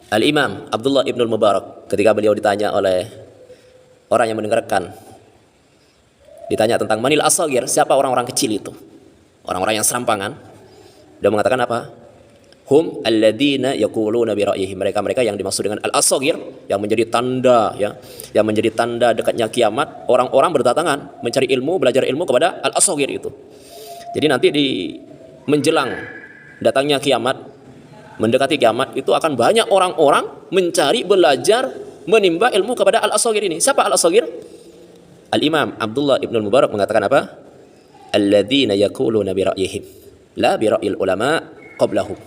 Al-Imam Abdullah Ibnul Mubarak ketika beliau ditanya oleh orang yang mendengarkan, ditanya tentang manil asagir, siapa orang-orang kecil itu, orang-orang yang serampangan, dia mengatakan apa? Hum alladzina yaquluna bi ra'yihim, mereka-mereka yang dimaksud dengan al-asagir, yang menjadi tanda ya, yang menjadi tanda dekatnya kiamat, orang-orang berdatangan mencari ilmu, belajar ilmu kepada al-asagir itu. Jadi nanti di menjelang datangnya kiamat, mendekati kiamat itu akan banyak orang-orang mencari, belajar, menimba ilmu kepada al-asagir ini. Siapa al-asagir? Al-Imam Abdullah Ibnul Mubarak mengatakan apa? Alladzina yaquluna bi ra'yihim la bi ra'yil ulama qablahum.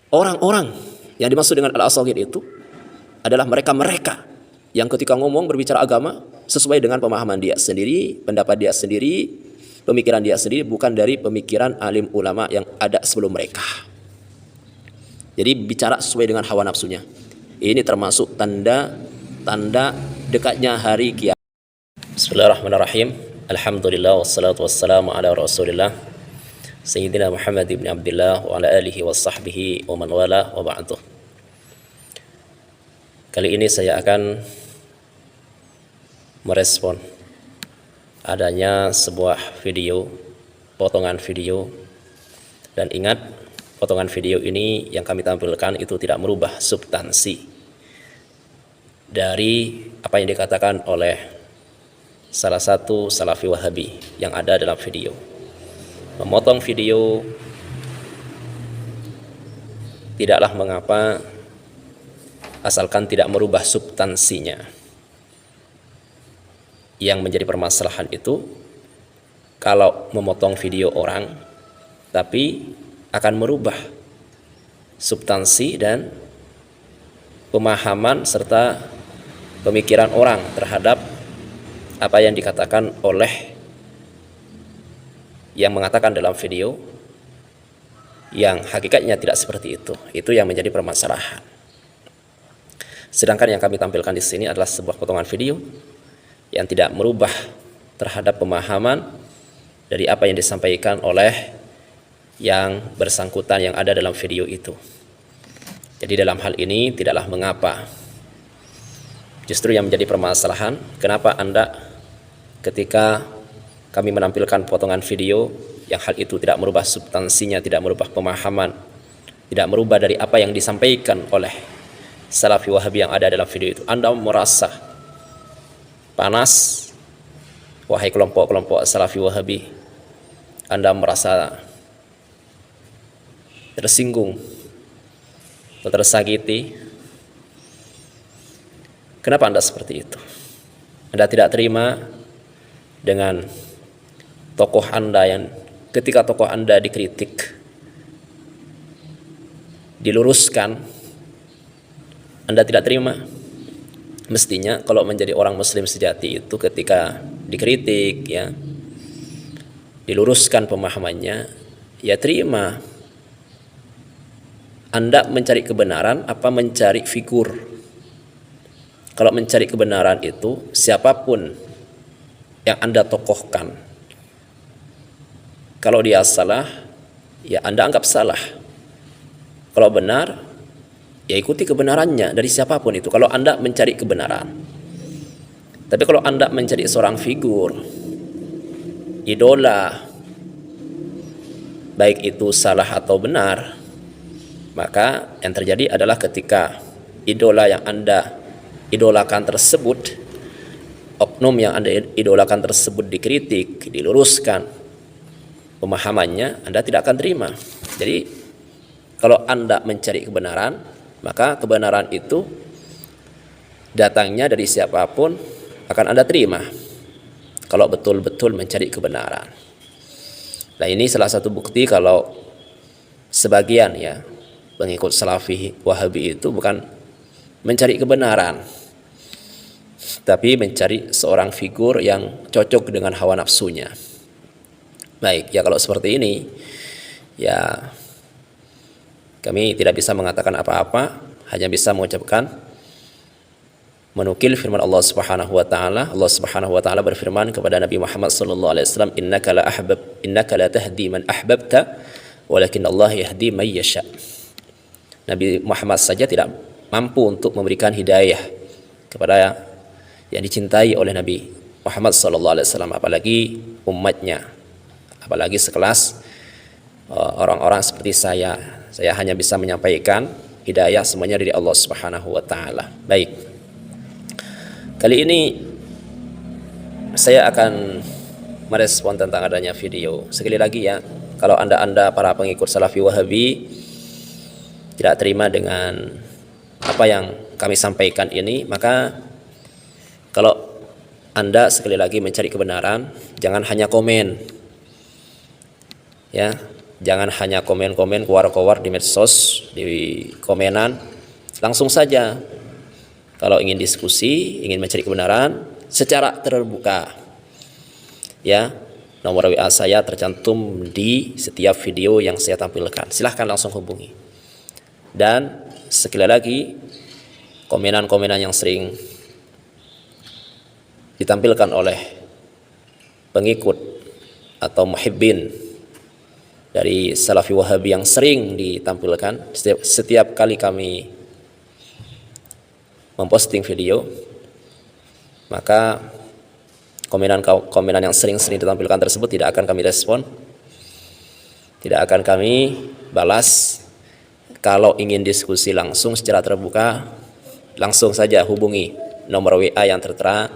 Orang-orang yang dimaksud dengan al-asagir itu adalah mereka-mereka yang ketika ngomong berbicara agama sesuai dengan pemahaman dia sendiri, pendapat dia sendiri, pemikiran dia sendiri, bukan dari pemikiran alim ulama yang ada sebelum mereka. Jadi bicara sesuai dengan hawa nafsunya. Ini termasuk tanda dekatnya hari kiamat. Bismillahirrahmanirrahim. Alhamdulillah wassalatu wassalamu ala Rasulillah Sayyidina Muhammad ibn Abdullah wa ala alihi wa sahbihi wa man wala wa ba'du. Kali ini saya akan merespon adanya sebuah video, potongan video, dan ingat, potongan video ini yang kami tampilkan itu tidak merubah substansi dari apa yang dikatakan oleh salah satu salafi wahabi yang ada dalam video. Memotong video tidaklah mengapa, asalkan tidak merubah substansinya. Yang menjadi permasalahan itu kalau memotong video orang tapi akan merubah substansi dan pemahaman serta pemikiran orang terhadap apa yang dikatakan oleh yang mengatakan dalam video, yang hakikatnya tidak seperti itu. Itu yang menjadi permasalahan. Sedangkan yang kami tampilkan di sini adalah sebuah potongan video yang tidak merubah terhadap pemahaman dari apa yang disampaikan oleh yang bersangkutan yang ada dalam video itu. Jadi dalam hal ini tidaklah mengapa. Justru yang menjadi permasalahan, kenapa Anda ketika kami menampilkan potongan video yang hal itu tidak merubah substansinya, tidak merubah pemahaman, tidak merubah dari apa yang disampaikan oleh salafi wahabi yang ada dalam video itu, Anda merasa panas, wahai kelompok-kelompok salafi wahabi, Anda merasa tersinggung atau tersakiti. Kenapa Anda seperti itu? Anda tidak terima dengan tokoh Anda yang ketika tokoh Anda dikritik, diluruskan, Anda tidak terima. Mestinya kalau menjadi orang muslim sejati itu ketika dikritik ya, diluruskan pemahamannya, ya terima. Anda mencari kebenaran apa mencari figur? Kalau mencari kebenaran itu siapapun yang Anda tokohkan, kalau dia salah, ya Anda anggap salah. Kalau benar, ya ikuti kebenarannya dari siapapun itu. Kalau Anda mencari kebenaran. Tapi kalau Anda mencari seorang figur, idola, baik itu salah atau benar, maka yang terjadi adalah ketika idola yang Anda idolakan tersebut, oknum yang Anda idolakan tersebut dikritik, diluruskan pemahamannya, Anda tidak akan terima. Jadi kalau Anda mencari kebenaran, maka kebenaran itu datangnya dari siapapun akan Anda terima kalau betul-betul mencari kebenaran. Nah, ini salah satu bukti kalau sebagian ya pengikut salafi wahabi itu bukan mencari kebenaran, tapi mencari seorang figur yang cocok dengan hawa nafsunya. Baik, ya kalau seperti ini, ya kami tidak bisa mengatakan apa-apa, hanya bisa mengucapkan, menukil firman Allah Subhanahu wa taala. Allah Subhanahu wa taala berfirman kepada Nabi Muhammad sallallahu alaihi wasallam, innaka la tahdi man ahbabta, walakin Allah yahdi man yasha. Nabi Muhammad saja tidak mampu untuk memberikan hidayah kepada yang dicintai oleh Nabi Muhammad SAW, apalagi umatnya, apalagi sekelas orang-orang seperti saya. Saya hanya bisa menyampaikan hidayah semuanya dari Allah Subhanahu wa taala. Baik. Kali ini saya akan merespon tentang adanya video. Sekali lagi ya, kalau Anda para pengikut Salafi Wahabi tidak terima dengan apa yang kami sampaikan ini, maka kalau Anda sekali lagi mencari kebenaran, jangan hanya komen. Ya, jangan hanya komen-komen keluar-keluar di medsos, di komenan. Langsung saja kalau ingin diskusi, ingin mencari kebenaran secara terbuka. Ya, nomor WA saya tercantum di setiap video yang saya tampilkan. Silahkan langsung hubungi. Dan sekali lagi, komenan-komenan yang sering ditampilkan oleh pengikut atau muhibbin dari Salafi Wahabi yang sering ditampilkan setiap kali kami memposting video, maka komenan yang sering-sering ditampilkan tersebut tidak akan kami respon, tidak akan kami balas. Kalau ingin diskusi langsung secara terbuka, langsung saja hubungi nomor WA yang tertera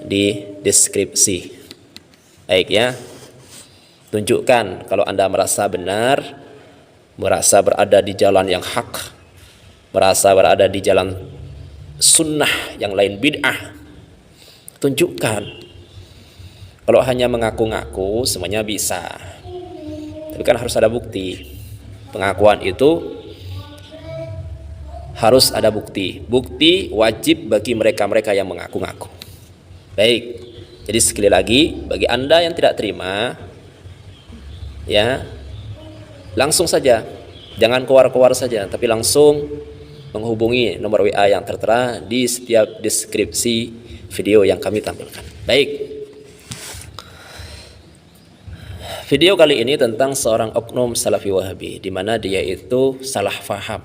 di deskripsi. Baik ya, tunjukkan kalau Anda merasa benar, merasa berada di jalan yang hak, merasa berada di jalan sunnah yang lain bid'ah. Tunjukkan. Kalau hanya mengaku-ngaku semuanya bisa, tapi kan harus ada bukti. Pengakuan itu harus ada bukti. Bukti wajib bagi mereka-mereka yang mengaku-ngaku. Baik. Jadi sekali lagi, bagi Anda yang tidak terima, ya, langsung saja. Jangan keluar-keluar saja, tapi langsung menghubungi nomor WA yang tertera di setiap deskripsi video yang kami tampilkan. Baik. Video kali ini tentang seorang oknum Salafi Wahabi, di mana dia itu salah faham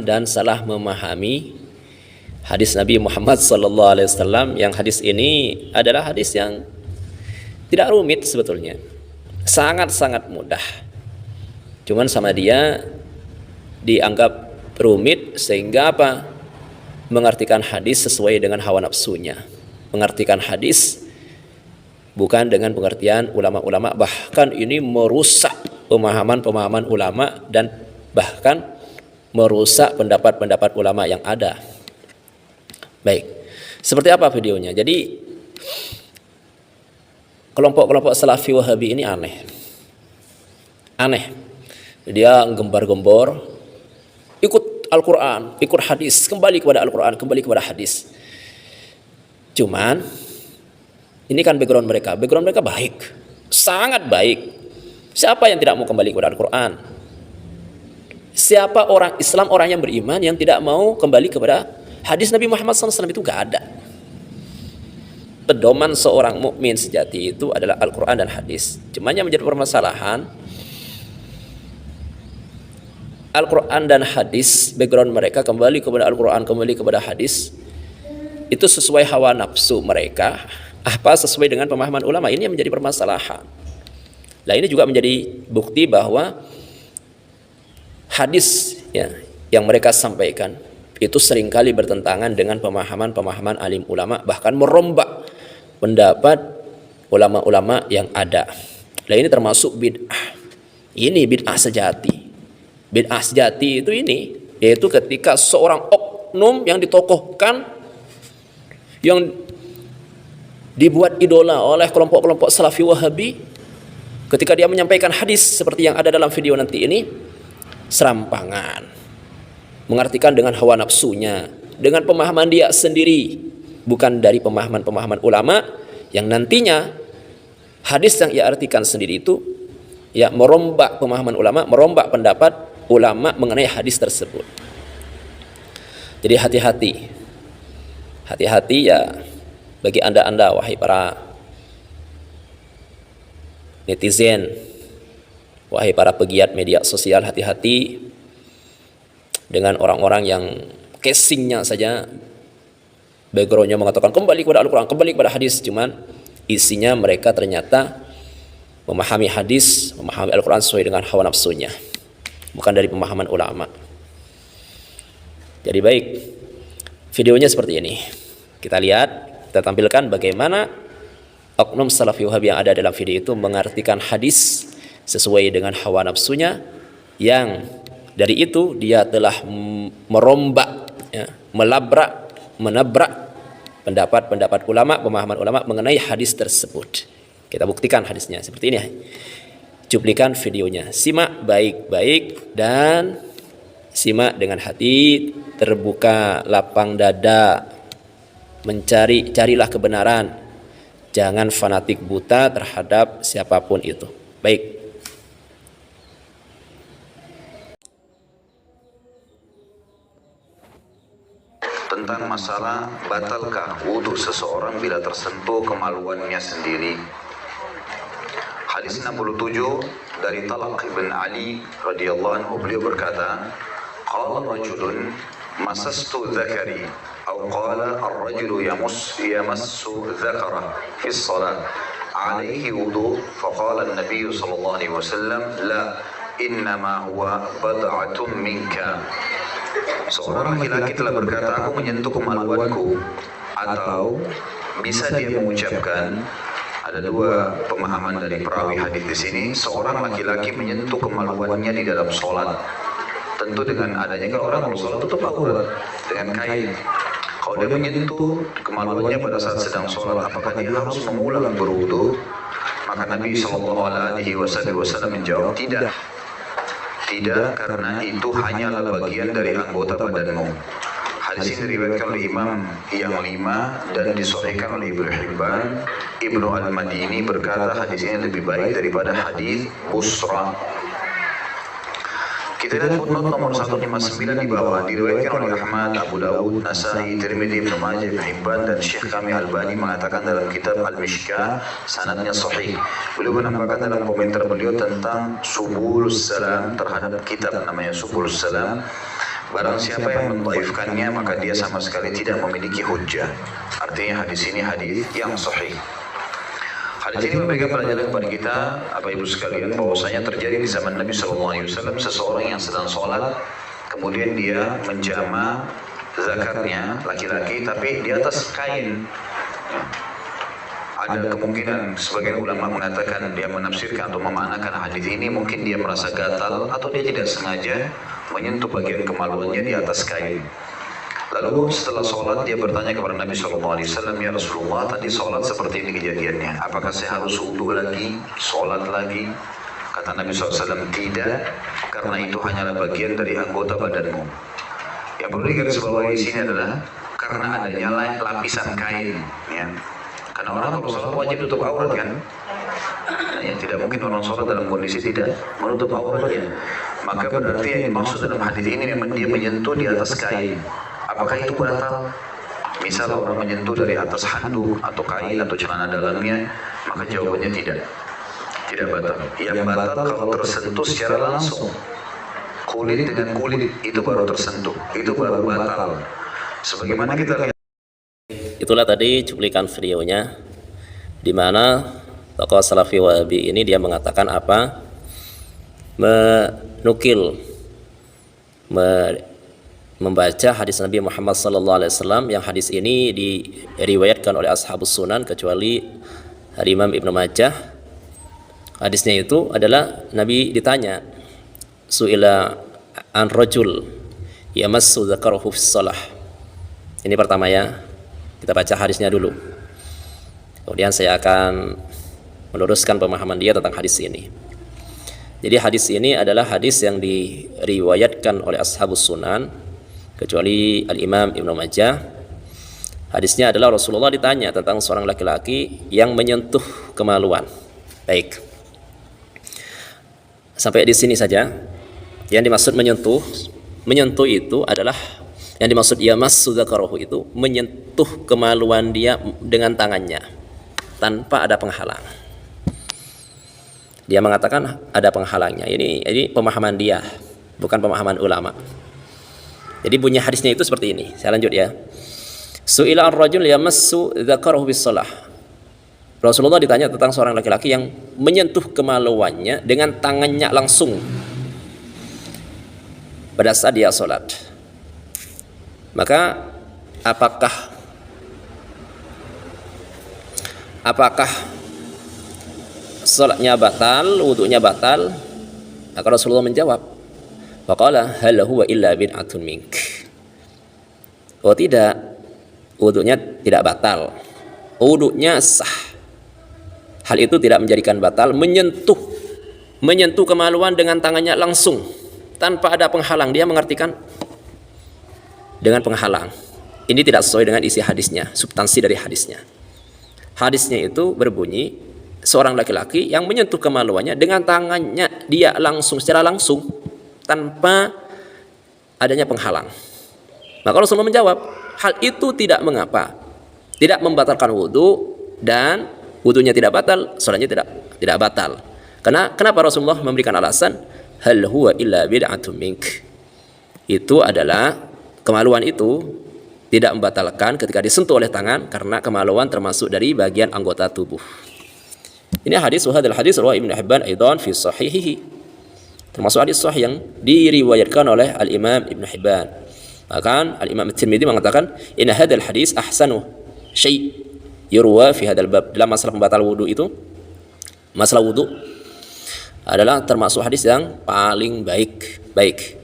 dan salah memahami hadis Nabi Muhammad SAW. Yang hadis ini adalah hadis yang tidak rumit sebetulnya, sangat-sangat mudah. Cuman sama dia dianggap rumit sehingga apa? Mengartikan hadis sesuai dengan hawa nafsunya, mengartikan hadis bukan dengan pengertian ulama-ulama, bahkan ini merusak pemahaman ulama dan bahkan merusak pendapat-pendapat ulama yang ada. Baik, seperti apa videonya? Jadi kelompok-kelompok Salafi Wahabi ini aneh. Dia gembar-gembor, ikut Al-Quran, ikut hadis, kembali kepada Al-Quran, kembali kepada hadis. Cuman ini kan background mereka baik, sangat baik. Siapa yang tidak mau kembali kepada Al-Quran? Siapa orang Islam, orang yang beriman yang tidak mau kembali kepada hadis Nabi Muhammad SAW? Itu gak ada. Pedoman seorang mukmin sejati itu adalah Al-Quran dan hadis. Cuma yang menjadi permasalahan, Al-Quran dan hadis, background mereka kembali kepada Al-Quran, kembali kepada hadis, itu sesuai hawa nafsu mereka, apa sesuai dengan pemahaman ulama? Ini yang menjadi permasalahan. Nah, ini juga menjadi bukti bahwa hadis ya, yang mereka sampaikan itu seringkali bertentangan dengan pemahaman alim ulama, bahkan merombak pendapat ulama-ulama yang ada. Nah, ini termasuk bid'ah. Ini bid'ah sejati. Bid'ah sejati itu ini, yaitu ketika seorang oknum yang ditokohkan, yang dibuat idola oleh kelompok-kelompok Salafi Wahabi, ketika dia menyampaikan hadis seperti yang ada dalam video nanti ini, serampangan, mengartikan dengan hawa nafsunya, dengan pemahaman dia sendiri, bukan dari pemahaman ulama yang nantinya hadis yang ia artikan sendiri itu ya merombak pemahaman ulama, merombak pendapat ulama mengenai hadis tersebut. Jadi hati-hati ya bagi anda wahai para netizen, Wahai para pegiat media sosial, hati-hati dengan orang-orang yang casingnya saja, backgroundnya mengatakan kembali kepada Al-Quran, kembali kepada hadis, cuman isinya mereka ternyata memahami hadis, memahami Al-Quran sesuai dengan hawa nafsunya, bukan dari pemahaman ulama. Jadi baik, videonya seperti ini. Kita lihat, kita tampilkan bagaimana oknum Salafi Wahabi yang ada dalam video itu mengartikan hadis sesuai dengan hawa nafsunya, yang dari itu dia telah merombak, ya, menabrak pendapat ulama, pemahaman ulama mengenai hadis tersebut. Kita buktikan hadisnya seperti ini. Cuplikan videonya. Simak baik-baik dan simak dengan hati terbuka, lapang dada. Carilah kebenaran. Jangan fanatik buta terhadap siapapun itu. Baik. Tentang masalah batalkah wudhu seseorang bila tersentuh kemaluannya sendiri. Hadis 67 dari Talaq bin Ali radhiyallahu anhu, beliau berkata, qala rajulun masastu dzakari atau qala ar-rajulu yamassu dzakara fi shalah alaihi wudu, faqala an-nabiy sallallahu alaihi wasallam la innama huwa bad'atun minka. Seorang laki-laki telah berkata, aku menyentuh kemaluanku, atau bisa dia mengucapkan, ada dua pemahaman dari perawi hadis di sini, seorang laki-laki menyentuh kemaluannya di dalam sholat. Tentu dengan adanya, kalau orang mau sholat tutup aurat dengan kain. Kalau dia menyentuh kemaluannya pada saat sedang sholat, apakah dia harus mengulang berwudu? Maka Nabi SAW menjawab, tidak. Tidak, karena itu hanyalah bagian dari anggota badanmu. Hadis ini diriwayatkan oleh Imam yang 5 dan disahihkan oleh Ibnu Hibban. Ibnu Al-Madini berkata hadis ini lebih baik daripada hadis Busra. Kita lihat footnote nomor 159 di bawah, diriwayatkan oleh Ahmad, Abu Dawud, Nasai, Tirmidzi, Ibnu Majah, Ibnu Hibban, dan Syekh kami Albani mengatakan dalam kitab Al-Mishkah sanadnya sahih. Beliau menambahkan dalam komentar beliau tentang Subulus Salam terhadap kitab namanya Subulus Salam, barang siapa yang mendhaifkannya maka dia sama sekali tidak memiliki hujjah. Artinya hadis ini hadis yang sahih. Hadis ini memberikan pelajaran kepada kita, Bapak Ibu sekalian, bahwasanya terjadi di zaman Nabi SAW seseorang yang sedang sholat, kemudian dia menjama zakarnya laki-laki, tapi di atas kain. Ada kemungkinan sebagian ulama mengatakan dia menafsirkan atau memaknakan hadis ini, mungkin dia merasa gatal atau dia tidak sengaja menyentuh bagian kemaluannya di atas kain. Lalu setelah sholat dia bertanya kepada Nabi SAW, ya Rasulullah, tadi sholat seperti ini kejadiannya, apakah saya harus wudhu lagi, sholat lagi? Kata Nabi SAW, tidak, karena itu hanyalah bagian dari anggota badanmu. Yang perlu digarisbawahi di sini adalah karena adanya lapisan kain, ya. Karena orang kalau sholat wajib tutup aurat kan? Ya, tidak mungkin orang sholat dalam kondisi tidak menutup auratnya. Maka berarti yang dimaksud dalam hadis ini memang dia menyentuh di atas kain. Apakah itu batal? Misal orang menyentuh dari atas handuk atau kain atau celana dalamnya, maka jawabannya tidak. Tidak batal. Yang batal kalau tersentuh secara langsung. Kulit dengan kulit itu baru tersentuh. Itu baru batal. Sebagaimana kita lihat. Itulah tadi cuplikan videonya, di mana tokoh Salafi Wahabi ini dia mengatakan apa? Membaca hadis Nabi Muhammad SAW, yang hadis ini diriwayatkan oleh Ashabus Sunan kecuali Imam Ibnu Majah. Hadisnya itu adalah Nabi ditanya, su'ila an rajul yamassu dzakarahu fis shalah. Ini pertama ya, kita baca hadisnya dulu. Kemudian saya akan meluruskan pemahaman dia tentang hadis ini. Jadi hadis ini adalah hadis yang diriwayatkan oleh Ashabus Sunan kecuali Al-Imam Ibnu Majah. Hadisnya adalah Rasulullah ditanya tentang seorang laki-laki yang menyentuh kemaluan. Baik, sampai di sini saja. Yang dimaksud menyentuh itu adalah, yang dimaksud yamassu dzakarahu itu menyentuh kemaluan dia dengan tangannya tanpa ada penghalang. Dia mengatakan ada penghalangnya. Ini pemahaman dia, bukan pemahaman ulama. Jadi bunyi hadisnya itu seperti ini. Saya lanjut ya. Su'ila ar-rajul yamassu dzakarahu bis-shalah. Rasulullah ditanya tentang seorang laki-laki yang menyentuh kemaluannya dengan tangannya langsung pada saat dia sholat. Maka apakah sholatnya batal, wudunya batal? Maka Rasulullah menjawab, faqala hal huwa illa bid'atun mink. Oh tidak, wudunya tidak batal, wudunya sah. Hal itu tidak menjadikan batal menyentuh kemaluan dengan tangannya langsung tanpa ada penghalang. Dia mengartikan dengan penghalang. Ini tidak sesuai dengan isi hadisnya, substansi dari hadisnya. Hadisnya itu berbunyi seorang laki-laki yang menyentuh kemaluannya dengan tangannya dia langsung, secara langsung, tanpa adanya penghalang. Maka Rasulullah menjawab, hal itu tidak mengapa, tidak membatalkan wudhu, dan wudhunya tidak batal, sholatnya tidak batal. Kenapa Rasulullah memberikan alasan hal huwa illa bid'atun mink? Itu adalah kemaluan itu tidak membatalkan ketika disentuh oleh tangan, karena kemaluan termasuk dari bagian anggota tubuh. Ini hadis, wa hadzal hadis rawahu Ibnu Hibban aidan fi sahihihi. Termasuk hadis sahih yang diriwayatkan oleh Al-Imam Ibnu Hibban. Bahkan Al-Imam At-Tirmidzi mengatakan inna hadzal hadis ahsanu syai' yurwa fi hadzal bab. Dalam masalah pembatal wudu itu, masalah wudu adalah termasuk hadis yang paling baik.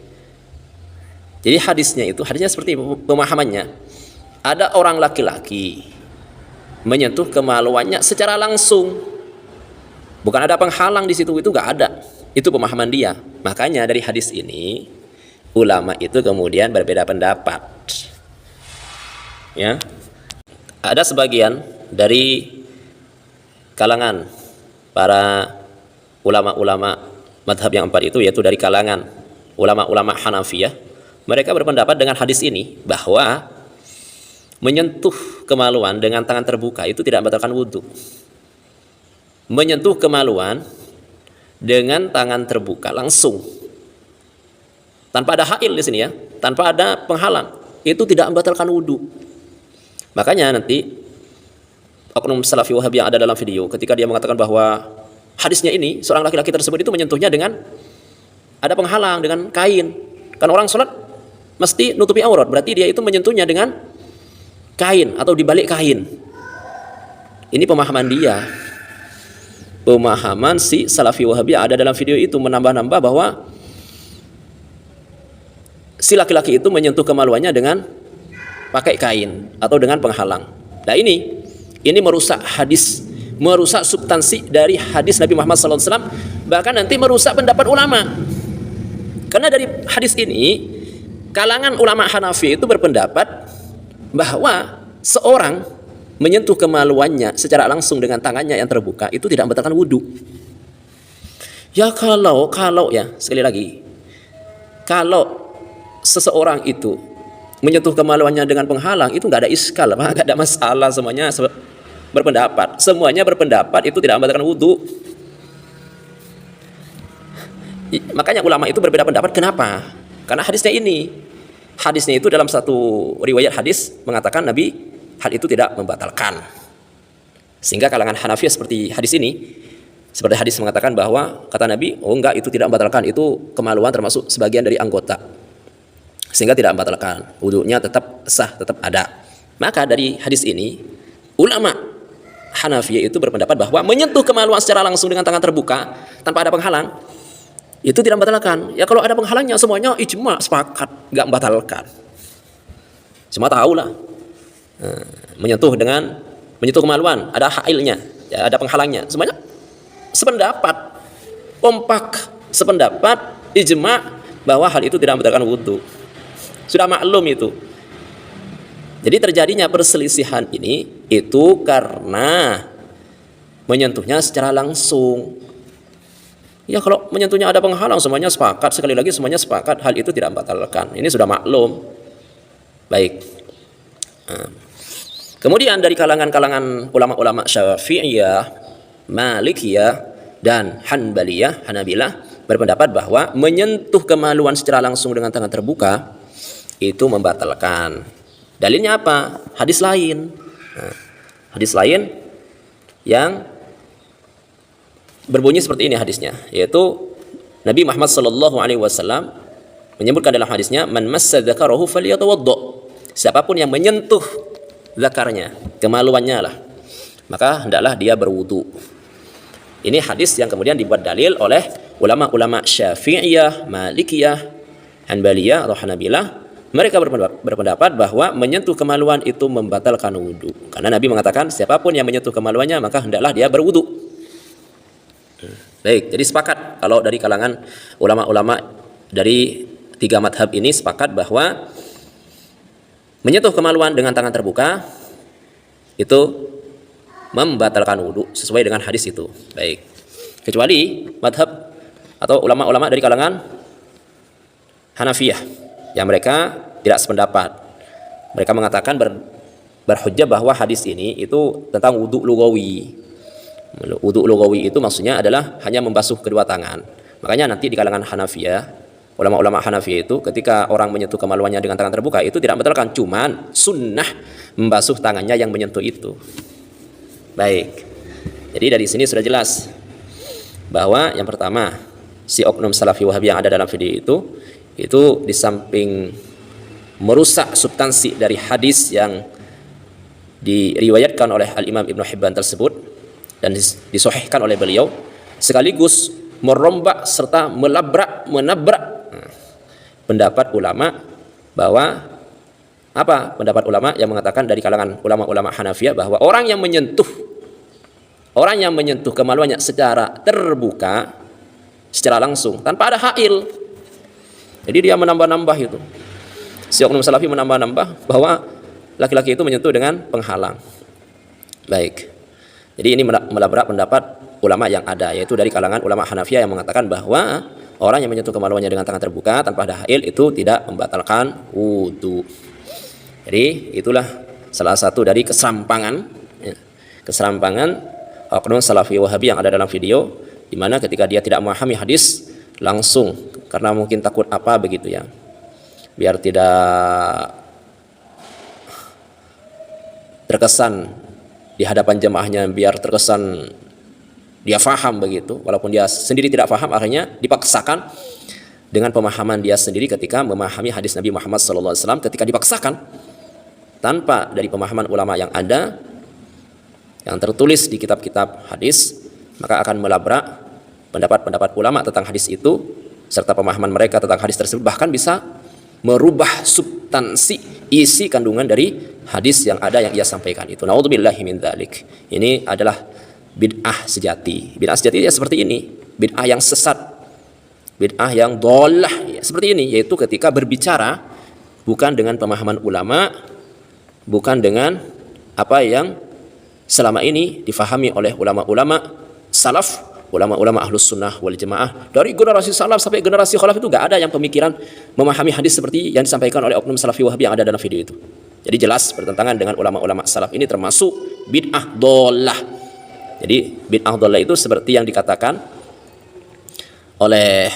Jadi hadisnya seperti pemahamannya. Ada orang laki-laki menyentuh kemaluannya secara langsung, bukan ada penghalang di situ, itu nggak ada. Itu pemahaman dia. Makanya dari hadis ini ulama itu kemudian berbeda pendapat. Ya, ada sebagian dari kalangan para ulama-ulama madhab yang empat itu, yaitu dari kalangan ulama-ulama Hanafiyah. Mereka berpendapat dengan hadis ini bahwa menyentuh kemaluan dengan tangan terbuka itu tidak membatalkan wudhu. Menyentuh kemaluan dengan tangan terbuka langsung, tanpa ada hail di sini ya, tanpa ada penghalang, itu tidak membatalkan wudhu. Makanya nanti oknum Salafi Wahabi yang ada dalam video, ketika dia mengatakan bahwa hadisnya ini seorang laki-laki tersebut itu menyentuhnya dengan ada penghalang, dengan kain. Kan orang sholat mesti nutupi aurat, berarti dia itu menyentuhnya dengan kain atau dibalik kain. Ini pemahaman dia, pemahaman si Salafi Wahabi ada dalam video itu, menambah-nambah bahwa si laki-laki itu menyentuh kemaluannya dengan pakai kain atau dengan penghalang. Nah ini merusak hadis, merusak substansi dari hadis Nabi Muhammad SAW, bahkan nanti merusak pendapat ulama. Karena dari hadis ini kalangan ulama Hanafi itu berpendapat bahwa seorang menyentuh kemaluannya secara langsung dengan tangannya yang terbuka itu tidak membatalkan wudhu. Ya kalau ya, sekali lagi, kalau seseorang itu menyentuh kemaluannya dengan penghalang, itu nggak ada iskal, nggak ada masalah. Semuanya berpendapat itu tidak membatalkan wudhu. Makanya ulama itu berbeda pendapat. Kenapa? Karena hadisnya itu dalam satu riwayat hadis mengatakan Nabi hal itu tidak membatalkan. Sehingga kalangan Hanafi seperti hadis ini, seperti hadis mengatakan bahwa kata Nabi, oh enggak, itu tidak membatalkan, itu kemaluan termasuk sebagian dari anggota, sehingga tidak membatalkan, wudunya tetap sah, tetap ada. Maka dari hadis ini ulama Hanafi itu berpendapat bahwa menyentuh kemaluan secara langsung dengan tangan terbuka tanpa ada penghalang itu tidak membatalkan. Ya kalau ada penghalangnya semuanya ijma sepakat nggak membatalkan. Semua tahu lah. Menyentuh kemaluan ada hailnya, ya, ada penghalangnya. Semuanya sependapat, kompak, sependapat, ijma bahwa hal itu tidak membatalkan wudhu. Sudah maklum itu. Jadi terjadinya perselisihan ini itu karena menyentuhnya secara langsung. Ya kalau menyentuhnya ada penghalang semuanya sepakat, sekali lagi semuanya sepakat hal itu tidak membatalkan. Ini sudah maklum. Baik. Kemudian dari kalangan ulama-ulama Syafi'iyah, Malikiyah, dan Hanabilah berpendapat bahwa menyentuh kemaluan secara langsung dengan tangan terbuka itu membatalkan. Dalilnya apa? Hadis lain. Nah, hadis lain yang berbunyi seperti ini hadisnya, yaitu Nabi Muhammad sallallahu alaihi wasallam menyebutkan dalam hadisnya, man massa dzakarahu falyatawadda. Siapapun yang menyentuh zakarnya, kemaluannya lah, maka hendaklah dia berwudu. Ini hadis yang kemudian dibuat dalil oleh ulama-ulama Syafi'iyah, Malikiyah, Hanbaliyah atau Hanabilah. Mereka berpendapat bahwa menyentuh kemaluan itu membatalkan wudu. Karena Nabi mengatakan siapapun yang menyentuh kemaluannya maka hendaklah dia berwudu. Baik, jadi sepakat kalau dari kalangan ulama-ulama dari tiga madhab ini sepakat bahwa menyentuh kemaluan dengan tangan terbuka itu membatalkan wudu sesuai dengan hadis itu. Baik. Kecuali madhab atau ulama-ulama dari kalangan Hanafiyah yang mereka tidak sependapat. Mereka mengatakan berhujjah bahwa hadis ini itu tentang wudu lugawi. Wudu lugawi itu maksudnya adalah hanya membasuh kedua tangan. Makanya nanti di kalangan Hanafiyah, ulama-ulama Hanafiyah itu ketika orang menyentuh kemaluannya dengan tangan terbuka itu tidak membatalkan, cuman sunnah membasuh tangannya yang menyentuh itu. Baik. Jadi dari sini sudah jelas bahwa yang pertama, si oknum Salafi Wahabi yang ada dalam video itu di samping merusak substansi dari hadis yang diriwayatkan oleh Al-Imam Ibnu Hibban tersebut dan disahihkan oleh beliau, sekaligus merombak serta menabrak pendapat ulama bahwa apa? Pendapat ulama yang mengatakan dari kalangan ulama-ulama Hanafiyah bahwa orang yang menyentuh kemaluannya secara terbuka, secara langsung tanpa ada hail. Jadi dia menambah-nambah itu. Si oknum Salafi menambah-nambah bahwa laki-laki itu menyentuh dengan penghalang. Baik. Jadi ini melabrak pendapat ulama yang ada, yaitu dari kalangan ulama Hanafiyah yang mengatakan bahwa orang yang menyentuh kemaluannya dengan tangan terbuka tanpa ada hail itu tidak membatalkan wudu. Jadi itulah salah satu dari keserampangan oknum Salafi Wahabi yang ada dalam video, di mana ketika dia tidak memahami hadis langsung karena mungkin takut apa begitu ya, biar tidak terkesan di hadapan jemaahnya, biar terkesan dia faham begitu, walaupun dia sendiri tidak faham, akhirnya dipaksakan dengan pemahaman dia sendiri ketika memahami hadis Nabi Muhammad SAW. Ketika dipaksakan tanpa dari pemahaman ulama yang ada, yang tertulis di kitab-kitab hadis, maka akan melabrak pendapat-pendapat ulama tentang hadis itu serta pemahaman mereka tentang hadis tersebut, bahkan bisa merubah substansi isi kandungan dari hadis yang ada yang ia sampaikan itu. Naudzubillahi min dzalik. Ini adalah bid'ah sejati. Bid'ah sejati ya seperti ini, bid'ah yang sesat, bid'ah yang dhalah ya, seperti ini, yaitu ketika berbicara bukan dengan pemahaman ulama, bukan dengan apa yang selama ini difahami oleh ulama-ulama salaf, ulama-ulama ahlus sunnah wal jamaah. Dari generasi salaf sampai generasi khalaf itu gak ada yang pemikiran memahami hadis seperti yang disampaikan oleh oknum Salafi Wahabi yang ada dalam video itu. Jadi jelas bertentangan dengan ulama-ulama salaf. Ini termasuk bid'ah dhalah. Jadi bid'ah dhalah itu seperti yang dikatakan oleh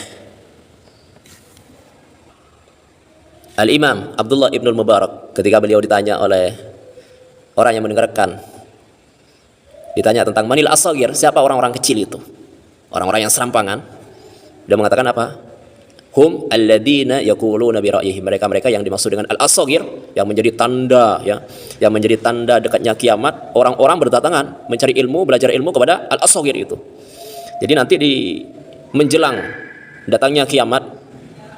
Al-Imam Abdullah Ibnul Mubarak ketika beliau ditanya oleh orang yang mendengarkan, ditanya tentang manil asagir, siapa orang-orang kecil itu, orang-orang yang serampangan. Dia mengatakan apa? Hum alladzina yaquluna bi ra'yihim, mereka yang dimaksud dengan al-asagir, yang menjadi tanda ya, yang menjadi tanda dekatnya kiamat, orang-orang berdatangan mencari ilmu, belajar ilmu kepada al-asagir itu. Jadi nanti di menjelang datangnya kiamat,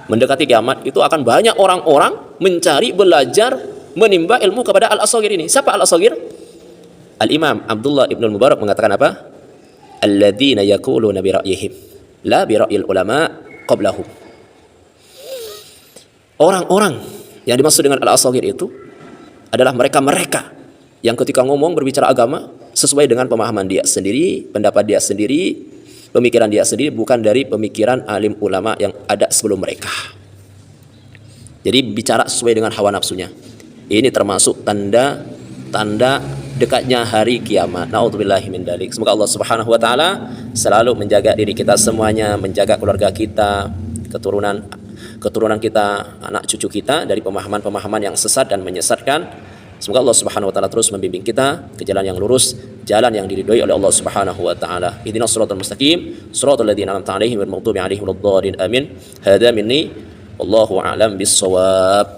mendekati kiamat itu akan banyak orang-orang mencari, belajar, menimba ilmu kepada al-asagir ini. Siapa al-asagir? Al-Imam Abdullah Ibnul Mubarak mengatakan apa? Alladzina yaquluna bi ra'yihim la bi ra'yil ulama qablahum. Orang-orang yang dimaksud dengan al-asagir itu adalah mereka yang ketika ngomong berbicara agama sesuai dengan pemahaman dia sendiri, pendapat dia sendiri, pemikiran dia sendiri, bukan dari pemikiran alim ulama yang ada sebelum mereka. Jadi bicara sesuai dengan hawa nafsunya. Ini termasuk tanda dekatnya hari kiamat. Nauzubillahi min dzalik. Semoga Allah Subhanahu wa taala selalu menjaga diri kita semuanya, menjaga keluarga kita, keturunan kita, anak cucu kita dari pemahaman-pemahaman yang sesat dan menyesatkan. Semoga Allah Subhanahu wa taala terus membimbing kita ke jalan yang lurus, jalan yang diridhoi oleh Allah Subhanahu wa taala. Ihdinas shiratal mustaqim, shiratal ladzina an'amta 'alaihim ghairil maghdubi 'alaihim waladdallin. Amin. Hadza minni wallahu a'lam bis-shawab.